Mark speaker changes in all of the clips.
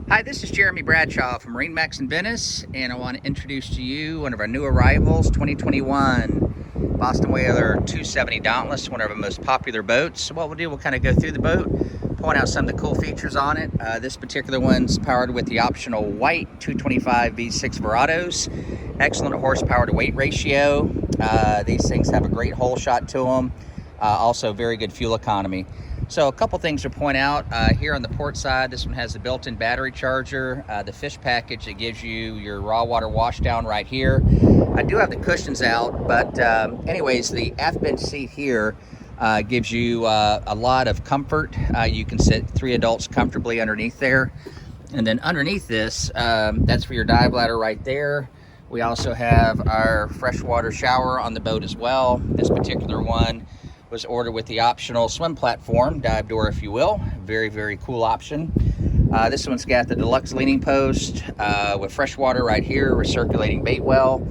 Speaker 1: Hi, this is Jeremy Bradshaw from MarineMax Venice, and I want to introduce to you one of our new arrivals, 2021 Boston Whaler 270 Dauntless, one of our most popular boats. So what we'll do, we'll kind of go through the boat, point out some of the cool features on it. This particular one's powered with the optional white 225 V6 Verados. Excellent horsepower to weight ratio. These things have a great hole shot to them. Also very good fuel economy. So a couple things to point out here on the port side. This one has the built-in battery charger, the fish package that gives you your raw water wash down right here. I do have the cushions out, but anyways, the aft bench seat here gives you a lot of comfort. You can sit 3 adults comfortably underneath there. And then underneath this, that's for your dive ladder right there. We also have our freshwater shower on the boat as well. This particular one was ordered with the optional swim platform, dive door if you will. Very, very cool option. This one's got the deluxe leaning post with fresh water right here, recirculating bait well.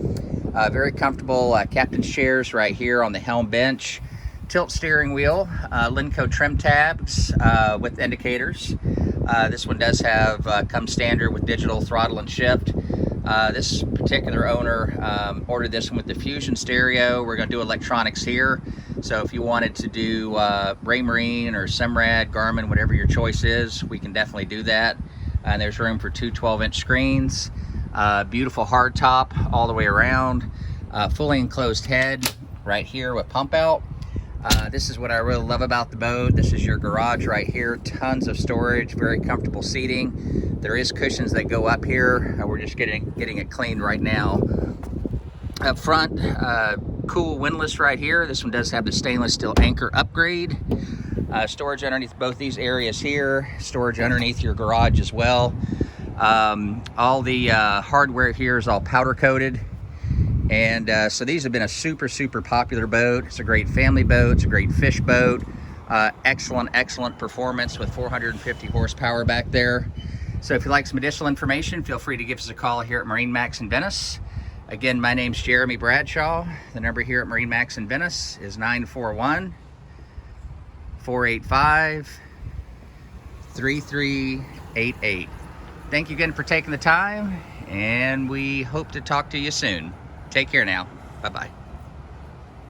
Speaker 1: Very comfortable captain's chairs right here on the helm bench. Tilt steering wheel, Linco trim tabs with indicators. This one does have come standard with digital throttle and shift. This particular owner ordered this one with the Fusion stereo. We're going to do electronics here. So if you wanted to do Raymarine or Simrad, Garmin, whatever your choice is, we can definitely do that. And there's room for 2 12-inch screens. Beautiful hard top all the way around. Fully enclosed head right here with pump out. This is what I really love about the boat. This is your garage right here. Tons of storage, very comfortable seating. There is cushions that go up here. We're just getting it cleaned right now. Up front, cool windlass right here. This one does have the stainless steel anchor upgrade. Storage underneath both these areas here. Storage underneath your garage as well. All the hardware here is all powder coated. And so these have been a super popular boat. It's a great family boat. It's a great fish boat. Excellent performance with 450 horsepower back there. So if you'd like some additional information, feel free to give us a call here at MarineMax Venice. Again, my name's Jeremy Bradshaw. The number here at MarineMax Venice is 941-485-3388. Thank you again for taking the time, and we hope to talk to you soon. Take care now. Bye-bye.